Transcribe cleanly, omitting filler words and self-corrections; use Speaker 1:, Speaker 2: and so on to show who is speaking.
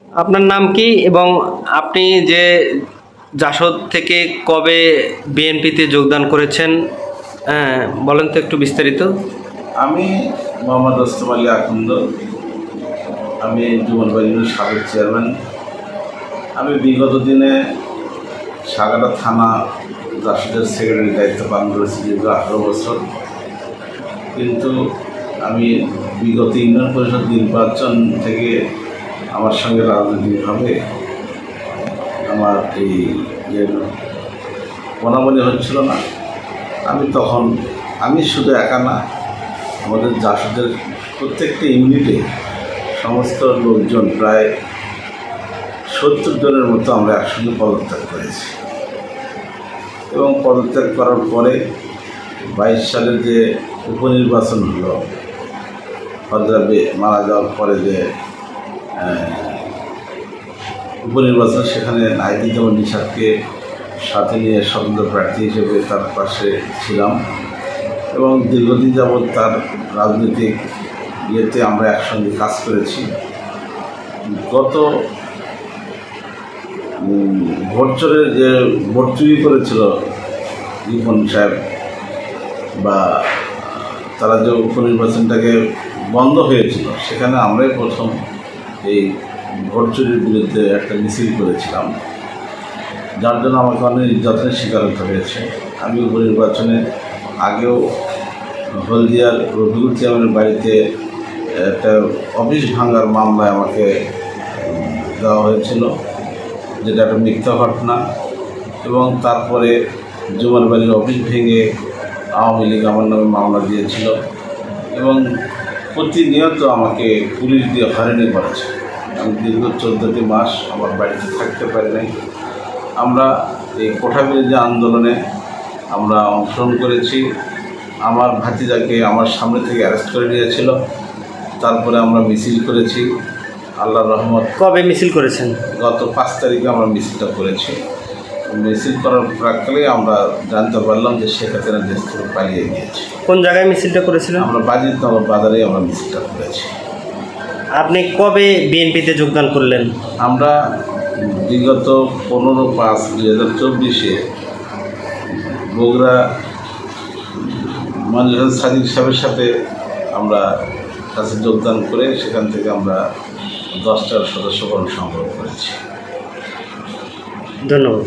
Speaker 1: আপনার নাম কি এবং আপনি যে জাসদ থেকে কবে বিএনপিতে যোগদান করেছেন বলেন তো একটু বিস্তারিত।
Speaker 2: আমি মোহাম্মদ ওস্তম আলী আখন্দ, আমি যুবন বাহিনীর সাবেক চেয়ারম্যান। আমি বিগত দিনে সাগাটা থানা জাসদের সেক্রেটারির দায়িত্ব পালন করেছি দীর্ঘ 18 বছর। কিন্তু আমি বিগত ইউনিয়ন পরিষদ নির্বাচন থেকে আমার সঙ্গে রাজনৈতিকভাবে আমার এই যে বনাবনি হচ্ছিল না। আমি শুধু একা না, আমাদের জাসদের প্রত্যেকটা ইউনিটে সমস্ত লোকজন প্রায় 70 জনের মতো আমরা একসঙ্গে পদত্যাগ করেছি। এবং পদত্যাগ করার পরে 22 সালের যে উপনির্বাচন হলো, হজরাবে মারা যাওয়ার পরে যে উপনির্বাচন, সেখানে নাহিদুজ্জামান নিশাদকে সাথে নিয়ে স্বতন্ত্র প্রার্থী হিসেবে তার পাশে ছিলাম এবং দীর্ঘদিন যাবৎ তার রাজনৈতিক ইয়েতে আমরা একসঙ্গে কাজ করেছি। গত ভোট চোরের যে ভোট চুরি করেছিল রিপন সাহেব, বা তারা যে উপনির্বাচনটাকে বন্ধ হয়েছিল, সেখানে আমরাই প্রথম এই ভোট চুরির বিরুদ্ধে একটা মিছিল করেছিলাম, যার জন্য আমাকে অনেক নির্যাতনের শিকার হতে হয়েছে। আমি উপনির্বাচনে আগেও হলদিয়ার রফিকুল চেয়ারম্যানের বাড়িতে একটা অফিস ভাঙার মামলায় আমাকে দেওয়া হয়েছিল, যেটা একটা মিথ্যা ঘটনা। এবং তারপরে জুমার বাড়ির অফিস ভেঙে আওয়ামী লীগ আমার নামে মামলা দিয়েছিল এবং প্রতিনিয়ত আমাকে পুলিশ দিয়ে হয়রানি করেছে। আমি দীর্ঘ 14টি মাস আমার বাড়িতে থাকতে পারি নাই। আমরা এই কোঠাবিরোধী আন্দোলনে আমরা অংশগ্রহণ করেছি। আমার ভাতিজাকে আমার সামনে থেকে অ্যারেস্ট করে নিয়েছিল, তারপরে আমরা মিছিল করেছি। আল্লাহর রহমত।
Speaker 1: কবে মিছিল করেছেন?
Speaker 2: গত 5 তারিখে আমরা মিছিলটা করেছি। মিছিল করার প্রাক্কালে আমরা জানতে পারলাম যে শেখ হাসিনা দেশ থেকে পালিয়ে গিয়েছে।
Speaker 1: কোন জায়গায় মিছিলটা করেছিলেন?
Speaker 2: আমরা বাজিতনগর বাজারে আমরা মিছিলটা করেছি।
Speaker 1: আপনি কবে বিএনপিতে যোগদান করলেন?
Speaker 2: আমরা বিগত 15/5/2024 বগুড়া মনির সাদিক সাহেবের সাথে আমরা কাছে যোগদান করে সেখান থেকে আমরা 10টার সদস্যবরণ সংগ্রহ করেছি।
Speaker 1: ধন্যবাদ।